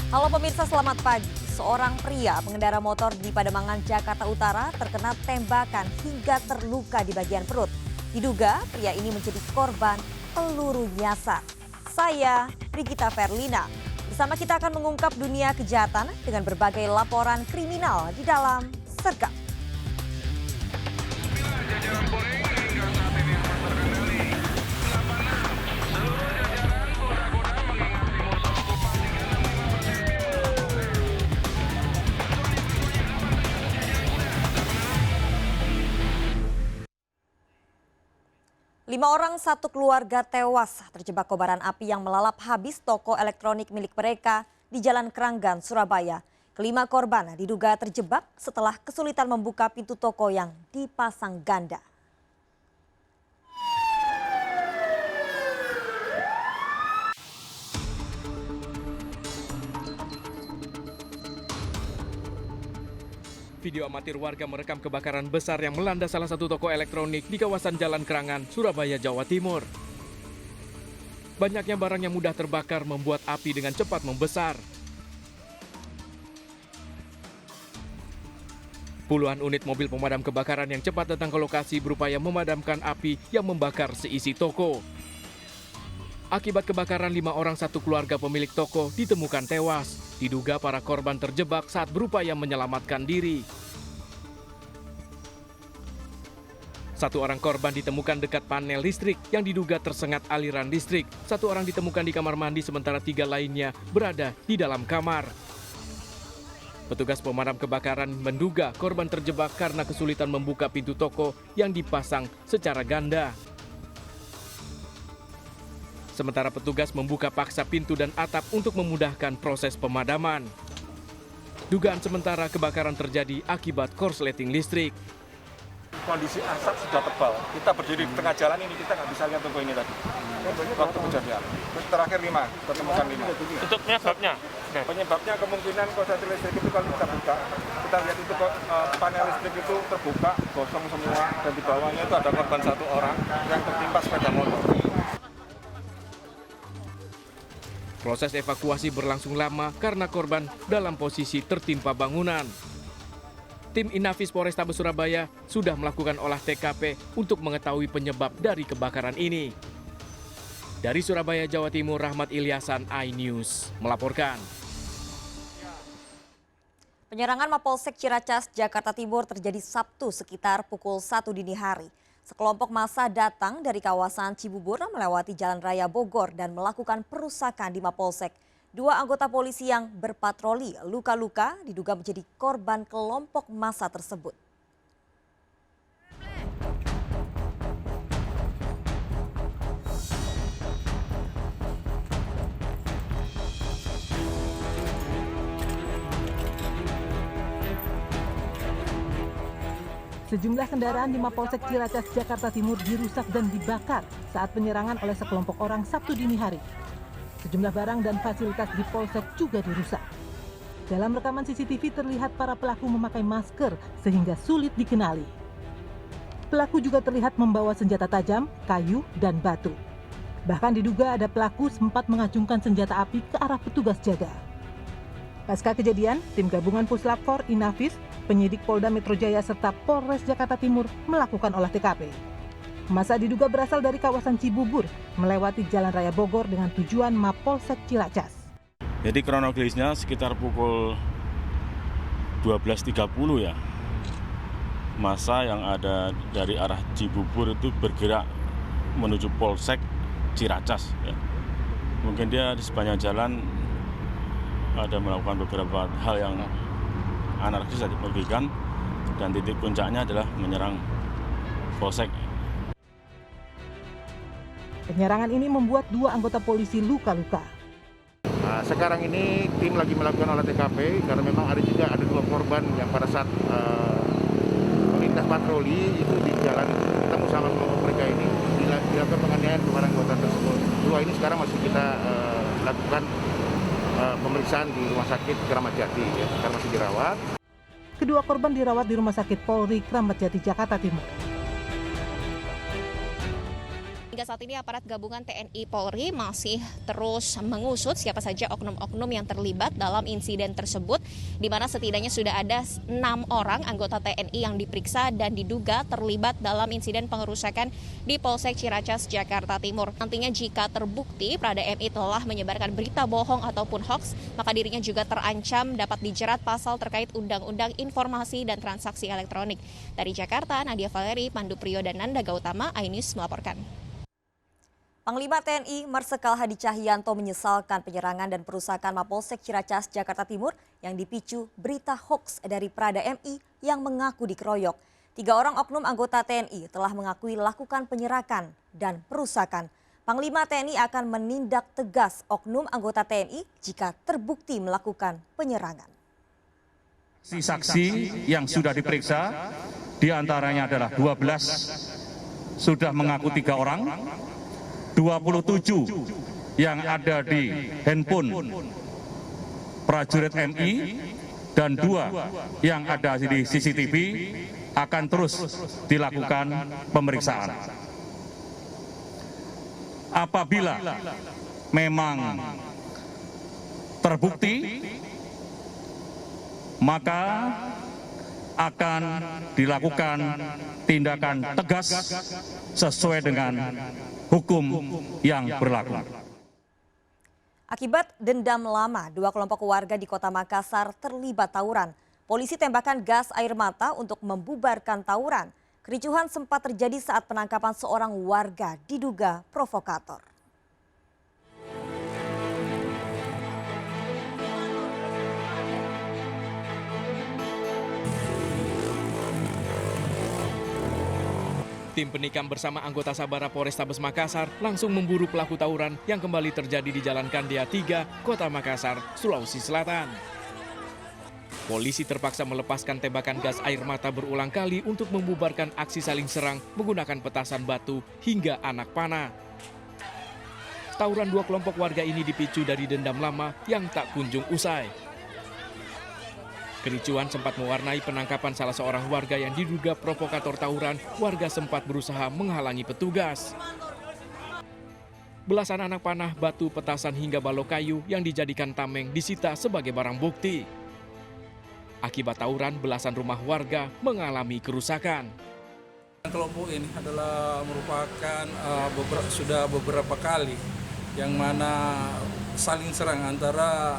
Halo pemirsa, selamat pagi. Seorang pria pengendara motor di Pademangan, Jakarta Utara terkena tembakan hingga terluka di bagian perut. Diduga pria ini menjadi korban peluru nyasar. Saya Brigita Verlina. Bersama kita akan mengungkap dunia kejahatan dengan berbagai laporan kriminal di dalam Sergap. Lima orang satu keluarga tewas terjebak kobaran api yang melalap habis toko elektronik milik mereka di Jalan Kranggan, Surabaya. Kelima korban diduga terjebak setelah kesulitan membuka pintu toko yang dipasang ganda. Video amatir warga merekam kebakaran besar yang melanda salah satu toko elektronik di kawasan Jalan Krangan, Surabaya, Jawa Timur. Banyaknya barang yang mudah terbakar membuat api dengan cepat membesar. Puluhan unit mobil pemadam kebakaran yang cepat datang ke lokasi berupaya memadamkan api yang membakar seisi toko. Akibat kebakaran, 5 orang satu keluarga pemilik toko ditemukan tewas. Diduga para korban terjebak saat berupaya menyelamatkan diri. Satu orang korban ditemukan dekat panel listrik yang diduga tersengat aliran listrik. Satu orang ditemukan di kamar mandi sementara 3 lainnya berada di dalam kamar. Petugas pemadam kebakaran menduga korban terjebak karena kesulitan membuka pintu toko yang dipasang secara ganda. Sementara petugas membuka paksa pintu dan atap untuk memudahkan proses pemadaman. Dugaan sementara kebakaran terjadi akibat korsleting listrik. Kondisi asap sudah tebal. Kita berdiri di tengah jalan ini, kita nggak bisa lihat toko ini tadi. Waktu kejadian. Terakhir 5, ketemukan 5. Untuk penyebabnya? Penyebabnya kemungkinan korsleting listrik itu kalau kita buka, kita lihat itu panel listrik itu terbuka, gosong semua. Dan di bawahnya itu ada korban 1 orang yang tertimpa sepeda motor. Proses evakuasi berlangsung lama karena korban dalam posisi tertimpa bangunan. Tim Inafis Polrestabes Surabaya sudah melakukan olah TKP untuk mengetahui penyebab dari kebakaran ini. Dari Surabaya, Jawa Timur, Rahmat Ilyasan, iNews melaporkan. Penyerangan Mapolsek Ciracas, Jakarta Timur terjadi Sabtu sekitar pukul 1 dini hari. Sekelompok massa datang dari kawasan Cibubur melewati Jalan Raya Bogor dan melakukan perusakan di Mapolsek. 2 anggota polisi yang berpatroli luka-luka diduga menjadi korban kelompok massa tersebut. Sejumlah kendaraan di Mapolsek Ciracas, Jakarta Timur dirusak dan dibakar saat penyerangan oleh sekelompok orang Sabtu dini hari. Sejumlah barang dan fasilitas di Polsek juga dirusak. Dalam rekaman CCTV terlihat para pelaku memakai masker sehingga sulit dikenali. Pelaku juga terlihat membawa senjata tajam, kayu, dan batu. Bahkan diduga ada pelaku sempat mengacungkan senjata api ke arah petugas jaga. Pasca kejadian, tim gabungan Puslap 4 Inafis, penyidik Polda Metro Jaya serta Polres Jakarta Timur melakukan olah TKP. Massa diduga berasal dari kawasan Cibubur, melewati Jalan Raya Bogor dengan tujuan Mapolsek Ciracas. Jadi kronologisnya sekitar pukul 12.30 ya. Massa yang ada dari arah Cibubur itu bergerak menuju Polsek Ciracas. Ya. Mungkin dia di sepanjang jalan ada melakukan beberapa hal yang anarkis dan merugikan, dan titik puncaknya adalah menyerang Polsek. Penyerangan ini membuat 2 anggota polisi luka-luka. Nah, sekarang ini tim lagi melakukan olah TKP karena memang ada 2 korban yang pada saat melintas patroli itu di jalan ketemu sama mereka ini dilakukan penganiayaan kepada anggota tersebut. 2 ini sekarang masih kita lakukan pemeriksaan di Rumah Sakit Kramat Jati, ya. Sekarang masih dirawat. Kedua korban dirawat di Rumah Sakit Polri Kramat Jati, Jakarta Timur. Hingga saat ini aparat gabungan TNI Polri masih terus mengusut siapa saja oknum-oknum yang terlibat dalam insiden tersebut, di mana setidaknya sudah ada 6 orang anggota TNI yang diperiksa dan diduga terlibat dalam insiden pengerusakan di Polsek Ciracas, Jakarta Timur. Nantinya jika terbukti Prada MI telah menyebarkan berita bohong ataupun hoax, maka dirinya juga terancam dapat dijerat pasal terkait Undang-Undang Informasi dan Transaksi Elektronik. Dari Jakarta, Nadia Valeri, Pandu Priyo, dan Nanda Gautama, iNews melaporkan. Panglima TNI Marsikal Hadi Cahyanto menyesalkan penyerangan dan perusakan Mapolsek Ciracas, Jakarta Timur yang dipicu berita hoax dari Prada MI yang mengaku dikeroyok. 3 orang oknum anggota TNI telah mengakui lakukan penyerakan dan perusakan. Panglima TNI akan menindak tegas oknum anggota TNI jika terbukti melakukan penyerangan. Saksi yang sudah diperiksa diantaranya adalah 12 sudah mengaku 3 orang. 27 yang ada di handphone prajurit MI dan 2 yang ada di CCTV akan terus dilakukan pemeriksaan. Apabila memang terbukti, maka akan dilakukan tindakan tegas sesuai dengan hukum yang berlaku. Akibat dendam lama, 2 kelompok warga di Kota Makassar terlibat tawuran. Polisi tembakan gas air mata untuk membubarkan tawuran. Kericuhan sempat terjadi saat penangkapan seorang warga diduga provokator. Tim penikam bersama anggota Sabara Polrestabes Makassar langsung memburu pelaku tawuran yang kembali terjadi di Jalan Kandia 3, Kota Makassar, Sulawesi Selatan. Polisi terpaksa melepaskan tembakan gas air mata berulang kali untuk membubarkan aksi saling serang menggunakan petasan batu hingga anak panah. Tawuran 2 kelompok warga ini dipicu dari dendam lama yang tak kunjung usai. Kericuhan sempat mewarnai penangkapan salah seorang warga yang diduga provokator tawuran. Warga sempat berusaha menghalangi petugas. Belasan anak panah, batu, petasan hingga balok kayu yang dijadikan tameng disita sebagai barang bukti. Akibat tawuran, belasan rumah warga mengalami kerusakan. Kelompok ini adalah merupakan sudah beberapa kali yang mana saling serang antara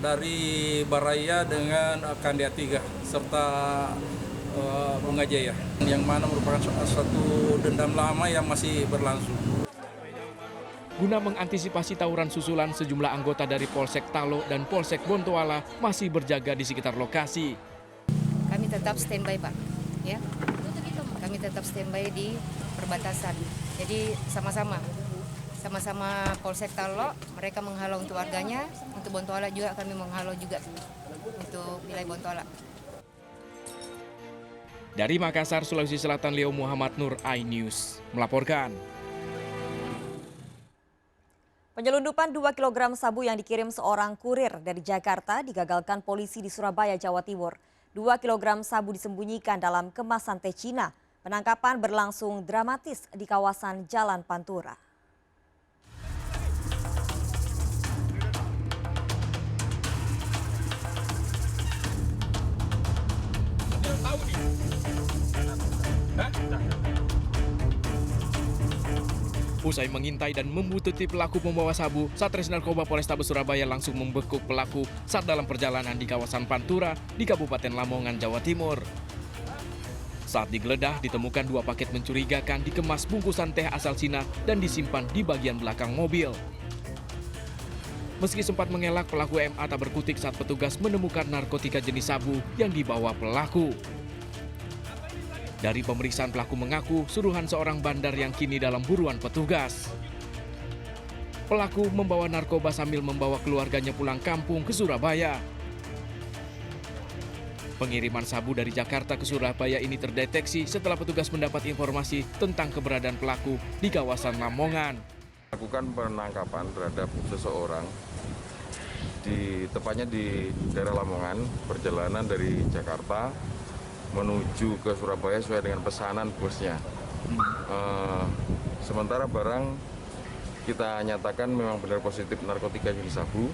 dari Baraya dengan Kandia 3 serta Bunga Jaya, yang mana merupakan suatu dendam lama yang masih berlangsung. Guna mengantisipasi tawuran susulan, sejumlah anggota dari Polsek Talo dan Polsek Bontoala masih berjaga di sekitar lokasi. Kami tetap standby, Pak. Ya, kami tetap standby di perbatasan. Jadi sama-sama Polsek Talo, mereka menghalau untuk warganya, untuk Bontoala juga kami menghalau juga untuk wilayah Bontoala. Dari Makassar, Sulawesi Selatan, Leo Muhammad Nur, iNews melaporkan. Penyelundupan 2 kg sabu yang dikirim seorang kurir dari Jakarta digagalkan polisi di Surabaya, Jawa Timur. 2 kg sabu disembunyikan dalam kemasan teh Cina. Penangkapan berlangsung dramatis di kawasan Jalan Pantura. Usai mengintai dan membuntuti pelaku pembawa sabu, Satres Narkoba Polrestabes Surabaya langsung membekuk pelaku saat dalam perjalanan di kawasan Pantura di Kabupaten Lamongan, Jawa Timur. Saat digeledah, ditemukan 2 paket mencurigakan dikemas bungkusan teh asal Cina dan disimpan di bagian belakang mobil. Meski sempat mengelak, pelaku MA tak berkutik saat petugas menemukan narkotika jenis sabu yang dibawa pelaku. Dari pemeriksaan, pelaku mengaku suruhan seorang bandar yang kini dalam buruan petugas. Pelaku membawa narkoba sambil membawa keluarganya pulang kampung ke Surabaya. Pengiriman sabu dari Jakarta ke Surabaya ini terdeteksi setelah petugas mendapat informasi tentang keberadaan pelaku di kawasan Lamongan. Lakukan penangkapan terhadap seseorang tepatnya di daerah Lamongan, perjalanan dari Jakarta menuju ke Surabaya sesuai dengan pesanan bosnya. Sementara barang kita nyatakan memang benar positif narkotika jenis sabu.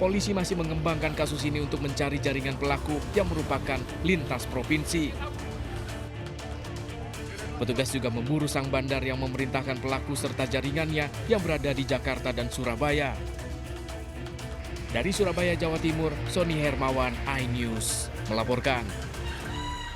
Polisi masih mengembangkan kasus ini untuk mencari jaringan pelaku yang merupakan lintas provinsi. Petugas juga memburu sang bandar yang memerintahkan pelaku serta jaringannya yang berada di Jakarta dan Surabaya. Dari Surabaya, Jawa Timur, Sony Hermawan, iNews melaporkan.